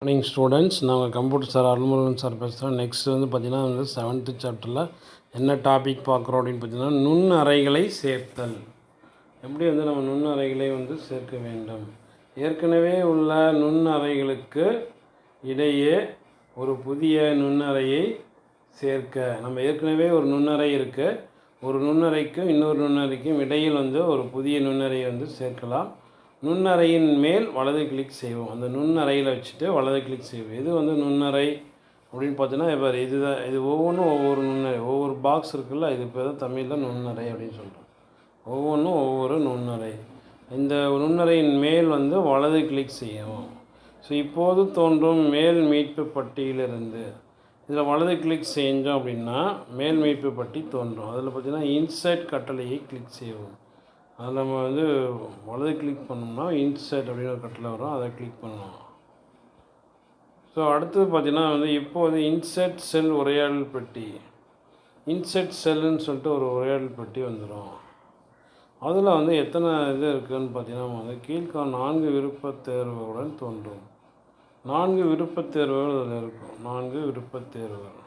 Morning students, நாங்கள் computer sir Arulmurugan sir பேசுகிறோம். Next பார்த்திங்கன்னா 7th சாப்டரில் என்ன டாபிக் பார்க்குறோம் அப்படின்னு பார்த்தீங்கன்னா, நுண்ணறைகளை சேர்த்தல். எப்படி நம்ம நுண்ணறைகளை சேர்க்க வேண்டும். ஏற்கனவே உள்ள நுண்ணறைகளுக்கு இடையே ஒரு புதிய நுண்ணறையை சேர்க்க. நம்ம ஏற்கனவே ஒரு நுண்ணறை இருக்குது, ஒரு நுண்ணறைக்கும் இன்னொரு நுண்ணறைக்கும் இடையில் ஒரு புதிய நுண்ணறையை சேர்க்கலாம். நுண்ணறையின் மேல் வலது கிளிக் செய்வோம். அந்த நுண்ணறையில் வச்சுட்டு வலது கிளிக் செய்வோம். இது நுண்ணறை அப்படின்னு பார்த்தீங்கன்னா, இப்போ இதுதான். இது ஒவ்வொன்றும் ஒவ்வொரு நுண்ணறை, ஒவ்வொரு பாக்ஸ் இருக்குல்ல, இது இப்போ தான் தமிழில் நுண்ணறை அப்படின்னு சொல்கிறோம். ஒவ்வொன்றும் ஒவ்வொரு நுண்ணறை. இந்த நுண்ணறையின் மேல் வலது கிளிக் செய்யவும். ஸோ இப்போது தோன்றும் மேல் மீட்பு பட்டியலிருந்து இதில் வலது கிளிக் செஞ்சோம் அப்படின்னா மேல் மீட்பு பட்டி தோன்றும். அதில் பார்த்திங்கன்னா இன்சர்ட் கட்டளையை கிளிக் செய்வோம். அதில் நம்ம வலது கிளிக் பண்ணோம்னா இன்சர்ட் அப்படின்னு ஒரு கட்டளை வரும், அதை கிளிக் பண்ணணும். ஸோ அடுத்தது பார்த்திங்கன்னா இப்போது இன்சர்ட் செல் உரையாடல் பெட்டி, இன்சர்ட் செல்லுன்னு சொல்லிட்டு ஒரு உரையாடல் பெட்டி வந்துடும். அதில் எத்தனை இது இருக்குதுன்னு பார்த்தீங்கன்னா கீழ்காணும் 4 விருப்பத் தேர்வுகளுடன் தோன்றும். 4 விருப்பத் தேர்வுகள் அதில் இருக்கும். 4 விருப்பத் தேர்வுகள்.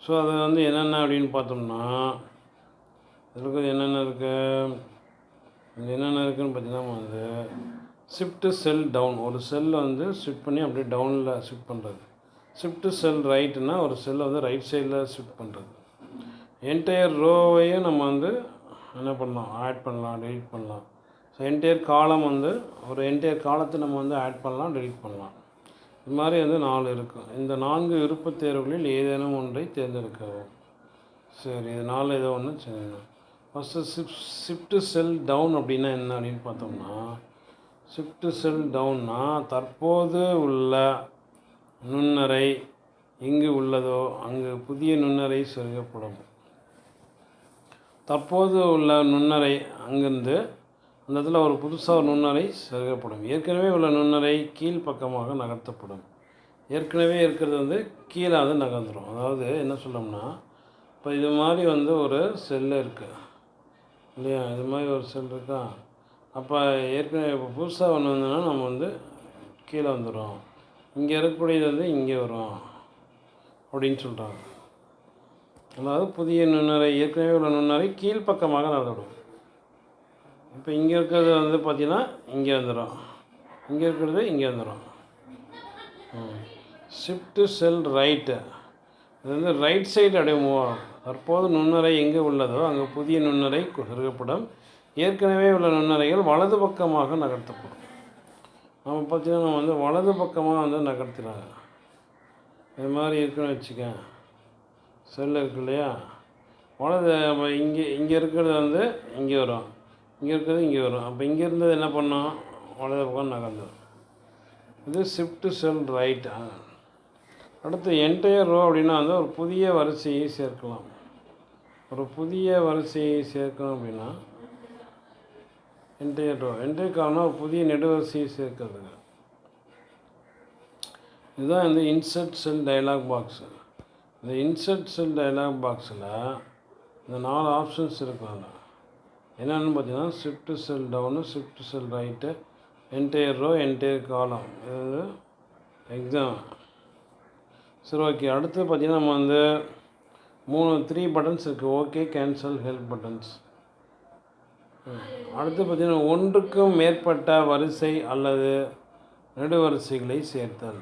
ஸோ அது என்னென்ன அப்படின்னு பார்த்தோம்னா, இருக்குது என்னென்ன இருக்குது, என்னென்ன இருக்குதுன்னு பார்த்தீங்கன்னா ஷிஃப்ட்டு செல் டவுன். ஒரு செல்லை ஷிஃப்ட் பண்ணி அப்படியே டவுனில் ஷிஃப்ட் பண்ணுறது. ஷிஃப்ட்டு செல் ரைட்டுனா ஒரு செல்லை ரைட் சைடில் ஷிஃப்ட் பண்ணுறது. என்டையர் ரோவையும் நம்ம என்ன பண்ணலாம், ஆட் பண்ணலாம், டெலிட் பண்ணலாம். ஸோ என்டையர் காலம் ஒரு என்டையர் காலத்தை நம்ம ஆட் பண்ணலாம், டெலிட் பண்ணலாம். இது மாதிரி 4 இருக்கும். இந்த 4 விருப்பத் தேர்வுகளில் ஏதேனும் ஒன்றை தேர்ந்தெடுக்கவும். சரி, இது 4 ஏதோ ஒன்று செய்யணும். ஃபஸ்ட்டு ஷிஃப்ட்டு செல் டவுன் அப்படின்னா என்ன அப்படின்னு பார்த்தோம்னா, ஷிஃப்ட்டு செல் டவுன்னா தற்போது உள்ள நுண்ணறை எங்கு உள்ளதோ அங்கு புதிய நுண்ணறை செருகப்படும். தற்போது உள்ள நுண்ணறை அங்கிருந்து அந்த இடத்துல ஒரு புதுசாக ஒரு நுண்ணறை செருகப்படும். ஏற்கனவே உள்ள நுண்ணறை கீழ்ப்பக்கமாக நகர்த்தப்படும். ஏற்கனவே இருக்கிறது கீழே நகர்ந்துடும். அதாவது என்ன சொல்லணும்னா, இப்போ இது மாதிரி ஒரு செல்லு இருக்குது இல்லையா, இது மாதிரி ஒரு செல் இருக்கா. அப்போ ஏற்கனவே இப்போ புதுசாக ஒன்று வந்தோன்னா நம்ம கீழே வந்துடும். இங்கே இருக்கக்கூடியது இங்கே வரும் அப்படின்னு சொல்கிறாங்க. அதாவது புதிய நுண்ணறை, ஏற்கனவே உள்ள நுண்ணறை கீழ்ப்பக்கமாக நடந்துடும். இப்போ இங்கே இருக்கிறது பார்த்திங்கன்னா இங்கே வந்துடும், இங்கே இருக்கிறது இங்கே வந்துடும். ஷிஃப்ட்டு செல் ரைட்டு, இது ரைட் சைடு அப்படியே மூவ் ஆகும். தற்போது நுண்ணறை எங்கே உள்ளதோ அங்கே புதிய நுண்ணறை செருகப்படும். ஏற்கனவே உள்ள நுண்ணறைகள் வலது பக்கமாக நகர்த்தப்படும். நம்ம பார்த்திங்கன்னா நம்ம வலது பக்கமாக நகர்த்தினாங்க. இது மாதிரி இருக்குன்னு வச்சுக்க, செல் இருக்கு இல்லையா, வலது இங்கே இருக்கிறது இங்கே வரும், இங்கே இருக்கிறது இங்கே வரும். அப்போ இங்கே இருந்தது என்ன பண்ணோம், வலது பக்கம் நகர்ந்தது. இது ஷிஃப்ட்டு செல் ரைட். அடுத்து என்டையர் ரோ அப்படின்னா ஒரு புதிய வரிசையை சேர்க்கலாம். ஒரு புதிய வரிசையை சேர்க்கணும் அப்படின்னா என்டையர் ரோ, என்டையர் காரணம் ஒரு புதிய நெடுவரிசையை சேர்க்கிறதுங்க. இதுதான் இன்சர்ட் செல் டயலாக் பாக்ஸு. இந்த இன்சர்ட் செல் டயலாக் பாக்ஸில் இந்த 4 ஆப்ஷன்ஸ் இருக்கும். என்னென்னு பார்த்தீங்கன்னா ஷிஃப்ட்டு செல் டவுனு, ஷிஃப்ட்டு செல் ரைட்டு, என்டையர் ரோ, என்டையர் காலம். இது எக்ஸாம். சரி, ஓகே. அடுத்து பார்த்திங்கன்னா நம்ம 3 பட்டன்ஸ் இருக்குது. Okay, cancel, help buttons. அடுத்து பார்த்திங்கன்னா ஒன்றுக்கும் மேற்பட்ட வரிசை அல்லது நெடுவரிசைகளை சேர்த்தல்.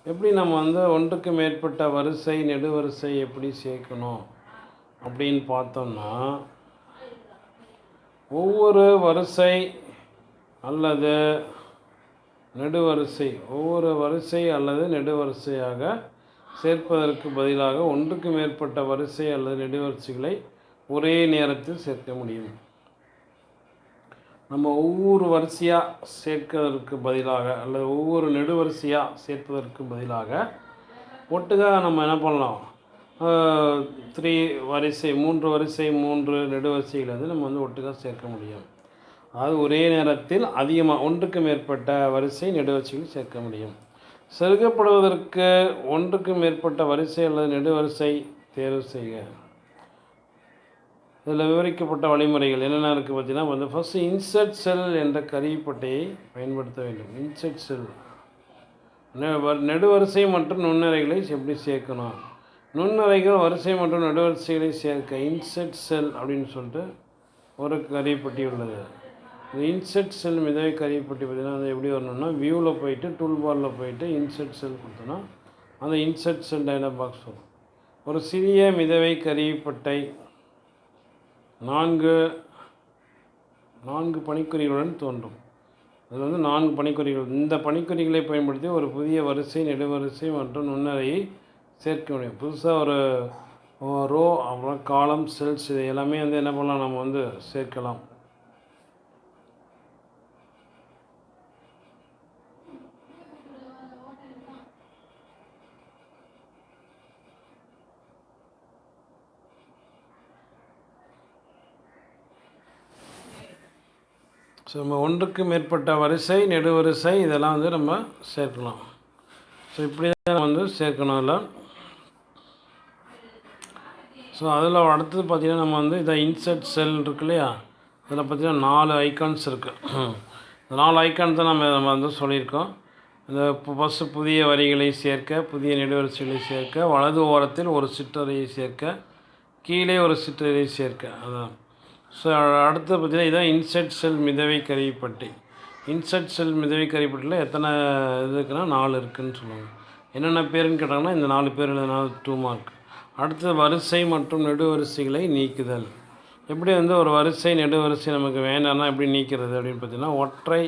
எப்படி நம்ம ஒன்றுக்கு மேற்பட்ட வரிசை நெடுவரிசை எப்படி சேர்க்கணும் அப்படின்னு பார்த்தோம்னா, ஒவ்வொரு வரிசை அல்லது நெடுவரிசை, ஒவ்வொரு வரிசை அல்லது நெடுவரிசையாக சேர்ப்பதற்கு பதிலாக ஒன்றுக்கு மேற்பட்ட வரிசை அல்லது நெடுவரிசைகளை ஒரே நேரத்தில் சேர்க்க முடியும். நம்ம ஒவ்வொரு வரிசையாக சேர்ப்பதற்கு பதிலாக அல்லது ஒவ்வொரு நெடுவரிசையாக சேர்ப்பதற்கு பதிலாக ஒட்டுக்காக நம்ம என்ன பண்ணலாம், 3 வரிசை 3 நெடுவரிசைகளை நம்ம ஒட்டுக்காக சேர்க்க முடியும். அதாவது ஒரே நேரத்தில் அதிகமாக ஒன்றுக்கு மேற்பட்ட வரிசை நெடுவரிசைகள் சேர்க்க முடியும். செருகப்படுவதற்கு ஒன்றுக்கு மேற்பட்ட வரிசை அல்லது நெடுவரிசை தேர்வு செய்க. இதில் விவரிக்கப்பட்ட வழிமுறைகள் என்னென்ன இருக்குது பார்த்தீங்கன்னா, ஃபஸ்ட்டு இன்சர்ட் செல் என்ற கருவிப்பட்டையை பயன்படுத்த வேண்டும். இன்சர்ட் செல் நெடுவரிசை மற்றும் நுண்ணறைகளை எப்படி சேர்க்கணும். நுண்ணறைகள் வரிசை மற்றும் நெடுவரிசைகளை சேர்க்க இன்செட் செல் அப்படின்னு சொல்லிட்டு ஒரு கருவிப்பட்டி உள்ளது. இந்த இன்செட் செல் மிதவை கருவிப்பட்டி பார்த்திங்கன்னா அது எப்படி வரணும்னா, வியூவில் போயிட்டு டூல் பாரில் போயிட்டு இன்செட் செல் கொடுத்தோன்னா அந்த இன்செட் செல் டயலாக் பாக்ஸ் வரும். ஒரு சிறிய மிதவை கருவிப்பட்டை 4 பணிக்குறிகளுடன் தோன்றும். அதில் வந்து 4 பணிக்குறிகள். இந்த பணிக்குறிகளை பயன்படுத்தி ஒரு புதிய வரிசை, நெடுவரிசை மற்றும் நுண்ணறையை சேர்க்க முடியும். புதுசாக ஒரு ரோ, அப்புறம் காலம், செல்ஸ் இது எல்லாமே வந்து என்ன பண்ணலாம், நம்ம வந்து சேர்க்கலாம். ஸோ நம்ம ஒன்றுக்கு மேற்பட்ட வரிசை, நெடுவரிசை இதெல்லாம் வந்து நம்ம சேர்க்கலாம். ஸோ இப்படி தான் வந்து சேர்க்கணும் அதில். ஸோ அதில் அடுத்தது பார்த்திங்கன்னா நம்ம வந்து இதை இன்செர்ட் செல் இருக்கு இல்லையா, அதில் பார்த்திங்கன்னா 4 ஐக்கான்ஸ் இருக்குது. இந்த 4 ஐக்கான் தான் நம்ம வந்து சொல்லியிருக்கோம். இந்த ஃபஸ்ட்டு புதிய வரிகளை சேர்க்க, புதிய நெடுவரிசைகளை சேர்க்க, வலது ஓரத்தில் ஒரு சிற்றறையை சேர்க்க, கீழே ஒரு சிற்றறையை சேர்க்க. அதான். ஸோ அடுத்து பார்த்திங்கன்னா இதான் இன்செர்ட் செல் மிதவை கருவிப்பட்டி. இன்செர்ட் செல் மிதவை கருவிப்பட்டியில் எத்தனை இது இருக்குன்னா 4 இருக்குதுன்னு சொல்லுவாங்க. என்னென்ன பேருன்னு கேட்டாங்கன்னா இந்த 4 பேர் எழுதினா 2 மார்க். அடுத்தது வரிசை மற்றும் நெடுவரிசைகளை நீக்குதல். எப்படி வந்து ஒரு வரிசை, நெடுவரிசை நமக்கு வேண்டாம்னா எப்படி நீக்கிறது அப்படின்னு பார்த்திங்கன்னா, ஒற்றை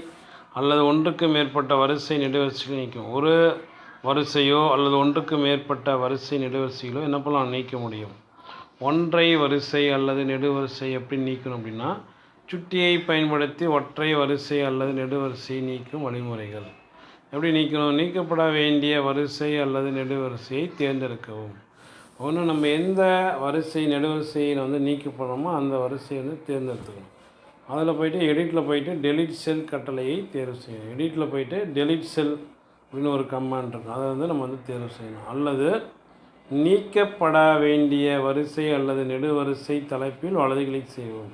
அல்லது ஒன்றுக்கு மேற்பட்ட வரிசை நெடுவரிசைகளை நீக்கும். ஒரு வரிசையோ அல்லது ஒன்றுக்கு மேற்பட்ட வரிசை நெடுவரிசைகளோ என்ன பண்ணலாம், நீக்க முடியும். ஒன்றை வரிசை அல்லது நெடுவரிசை எப்படி நீக்கணும் அப்படின்னா, சுட்டியை பயன்படுத்தி ஒற்றை வரிசை அல்லது நெடுவரிசையை நீக்கும் வழிமுறைகள். எப்படி நீக்கணும், நீக்கப்பட வேண்டிய வரிசை அல்லது நெடுவரிசையை தேர்ந்தெடுக்கவும். ஒன்று நம்ம எந்த வரிசை நெடுவரிசையை வந்து நீக்கப்படுறோமோ அந்த வரிசையை வந்து தேர்ந்தெடுத்துக்கணும். அதில் போய்ட்டு எடிட்டில் போய்ட்டு டெலிட் செல் கட்டளையை தேர்வு செய்யணும். எடிட்டில் போய்ட்டு டெலிட் செல் அப்படின்னு ஒரு கமாண்ட் இருக்கும், அதை வந்து நம்ம வந்து தேர்வு செய்யணும். அல்லது நீக்கப்பட வேண்டிய வரிசை அல்லது நெடுவரிசை தலைப்பில் வலது கிளிக் செய்வோம்.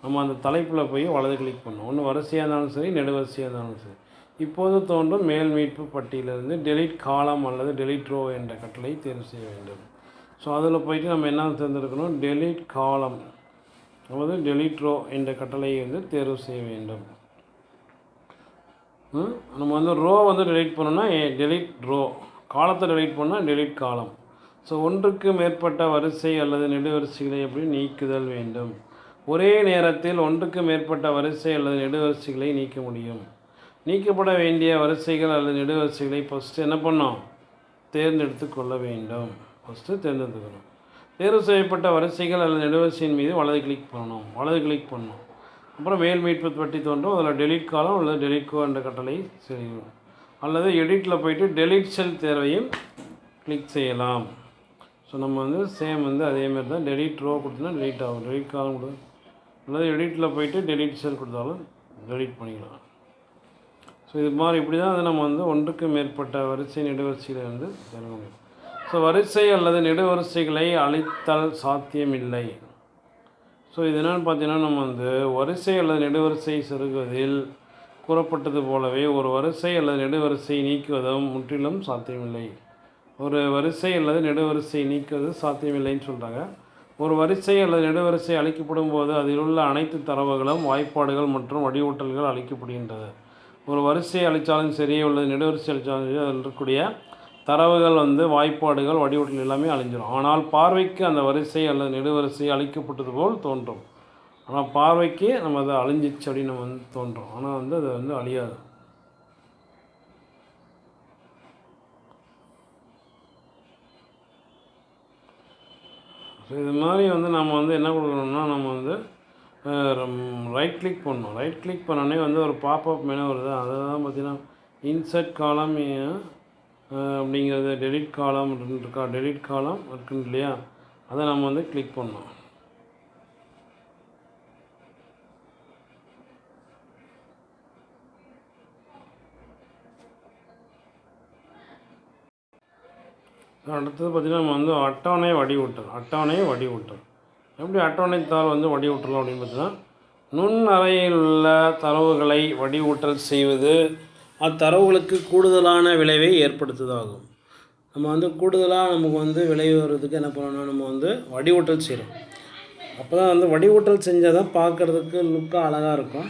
நம்ம அந்த தலைப்பில் போய் வலது கிளிக் பண்ணோம். ஒன்று வரிசையாக இருந்தாலும் சரி, நெடுவரிசையாக இருந்தாலும் சரி. இப்போது தோன்றும் மேல் மீட்பு பட்டியலிருந்து டெலிட் காலம் அல்லது டெலிட் ரோ என்ற கட்டளை தேர்வு செய்ய வேண்டும். ஸோ அதில் போய்ட்டு நம்ம என்ன தேர்ந்தெடுக்கணும், டெலிட் காலம் அதாவது டெலிட் ரோ என்ற கட்டளையை வந்து தேர்வு செய்ய வேண்டும். நம்ம வந்து ரோ வந்து டெலிட் பண்ணோன்னா டெலிட் ரோ, காலத்தை டெலிட் பண்ணால் டெலிட் காலம். ஸோ ஒன்றுக்கு மேற்பட்ட வரிசை அல்லது நெடுவரிசைகளை எப்படி நீக்குதல் வேண்டும். ஒரே நேரத்தில் ஒன்றுக்கு மேற்பட்ட வரிசை அல்லது நெடுவரிசைகளை நீக்க முடியும். நீக்கப்பட வேண்டிய வரிசைகள் அல்லது நெடுவரிசைகளை ஃபஸ்ட்டு என்ன பண்ணோம், தேர்ந்தெடுத்து கொள்ள வேண்டும். ஃபஸ்ட்டு தேர்ந்தெடுத்துக்கணும். தேர்வு செய்யப்பட்ட வரிசைகள் அல்லது நெடுவரிசையின் மீது வலது கிளிக் பண்ணணும். அப்புறம் மேல் மீட்பு பட்டி தோன்றும், அதில் டெலிட் காலம் அல்லது டெலிட் கோ என்ற கட்டளை செய்யணும். அல்லது எடிட்டில் போய்ட்டு டெலிட் செல் தேர்வையும் கிளிக் செய்யலாம். ஸோ நம்ம வந்து சேம் வந்து அதேமாதிரி தான் டெலிட் ரோ கொடுத்தோன்னா டெலிட் ஆகும், டெலிட் காலம் கொடு, அல்லது எடிட்டில் போய்ட்டு டெலிட் செல் கொடுத்தாலும் டெலிட் பண்ணிக்கலாம். ஸோ இது மாதிரி இப்படி தான் வந்து நம்ம வந்து ஒன்றுக்கு மேற்பட்ட வரிசை நெடுவரிசைகளை வந்து தேர்வு முடியும். ஸோ வரிசை அல்லது நெடுவரிசைகளை அழித்தல் சாத்தியமில்லை. ஸோ இது என்னென்னு பார்த்தீங்கன்னா, நம்ம வந்து வரிசை அல்லது நெடுவரிசை செருகுவதில் கூறப்பட்டது போலவே ஒரு வரிசை அல்லது நெடுவரிசை நீக்குவதும் முற்றிலும் சாத்தியமில்லை. ஒரு வரிசை அல்லது நெடுவரிசை நீக்குவது சாத்தியமில்லைன்னு சொல்கிறாங்க. ஒரு வரிசை அல்லது நெடுவரிசை அளிக்கப்படும் போது அதில் உள்ள அனைத்து தரவுகளும், வாய்ப்பாடுகள் மற்றும் வடிவூட்டல்கள் அளிக்கப்படுகின்றது. ஒரு வரிசை அளித்தாலும் சரி, உள்ளது நெடுவரிசை அளித்தாலும் சரி, அதில் இருக்கக்கூடிய தரவுகள் வந்து வாய்ப்பாடுகள், வடிவூட்டல் எல்லாமே அழிஞ்சிடும். ஆனால் பார்வைக்கு அந்த வரிசை அல்லது நெடுவரிசை அளிக்கப்பட்டது போல் தோன்றும். ஆனால் பார்வைக்கு நம்ம அதை அழிஞ்சிச்சு அப்படின்னு நம்ம வந்து தோன்றும். ஆனால் வந்து அது வந்து அழியாது. ஸோ இது மாதிரி வந்து நம்ம வந்து என்ன கொடுக்கணும்னா, நம்ம வந்து ரைட் கிளிக் பண்ணணும். ரைட் கிளிக் பண்ணோடனே வந்து ஒரு பாப்அப் மெனு வருது. அதை தான் பார்த்திங்கன்னா இன்சர்ட் காலம் அப்படிங்கிறது டெலிட் காலம் இருக்கா, டெலிட் காலம் இருக்குன்னு இல்லையா, அதை நம்ம வந்து கிளிக் பண்ணோம். அடுத்தது பார்த்திங்கன்னா நம்ம வந்து அட்டவணை வடிவூட்டல். எப்படி அட்டவணைத்தாள் வந்து வடிவூட்டலாம் அப்படின்னு பார்த்தீங்கன்னா, நுண் அறையில் உள்ள தரவுகளை வடிவூட்டல் செய்வது அத்தரவுகளுக்கு கூடுதலான விளைவை ஏற்படுத்துவதாகும். நம்ம வந்து கூடுதலாக நமக்கு வந்து விளைவு வர்றதுக்கு என்ன பண்ணணும், நம்ம வந்து வடிகூட்டல் செய்கிறோம். அப்போ தான் வந்து வடிகூட்டல் செஞ்சால் தான் பார்க்குறதுக்கு லுக்காக அழகாக இருக்கும்.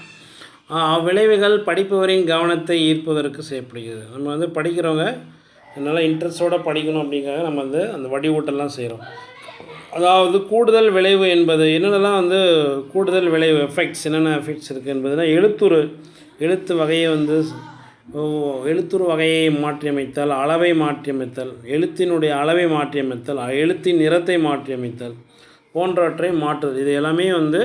அவ்விளைவுகள் படிப்பவரின் கவனத்தை ஈர்ப்பதற்கு செய்யப்படுகிறது. நம்ம வந்து படிக்கிறவங்க நல்லா இன்ட்ரெஸ்டோடு படிக்கணும் அப்படிங்கிறத நம்ம வந்து அந்த வடிகூட்டல்லாம் செய்கிறோம். அதாவது கூடுதல் விளைவு என்பது என்னென்னலாம் வந்து கூடுதல் விளைவு எஃபெக்ட்ஸ் என்னென்ன எஃபெக்ட்ஸ் இருக்குது என்பதுனா எழுத்து வகையை வந்து எழுத்துரு வகையை மாற்றியமைத்தல், அளவை மாற்றியமைத்தல், எழுத்தினுடைய அளவை மாற்றியமைத்தல், எழுத்தின் நிறத்தை மாற்றியமைத்தல் போன்றவற்றை மாற்றுதல். இது எல்லாமே வந்து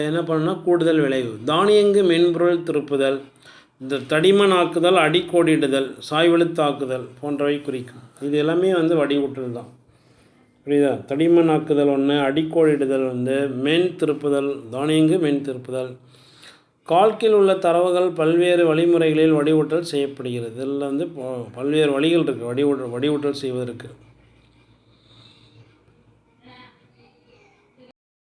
என்ன பண்ணணும்னா கூடுதல் விளைவு. தானியங்கு மென்பொருள் திருப்புதல், இந்த தடிமனாக்குதல், அடிக்கோடிடுதல், சாய்வெழுத்தாக்குதல் போன்றவை குறிக்கும். இது எல்லாமே வந்து வடிகூட்டல் தான். புரியுதா? தடிமனாக்குதல் ஒன்று, அடிக்கோடிடுதல் வந்து, மென் திருப்புதல், தானியங்கு மென் திருப்புதல். கால்கில் உள்ள தரவுகள் பல்வேறு வழிமுறைகளில் வடிகூட்டல் செய்யப்படுகிறது. இதில் வந்து பல்வேறு வழிகள் இருக்குது வடிகூட்டல் செய்வதற்கு.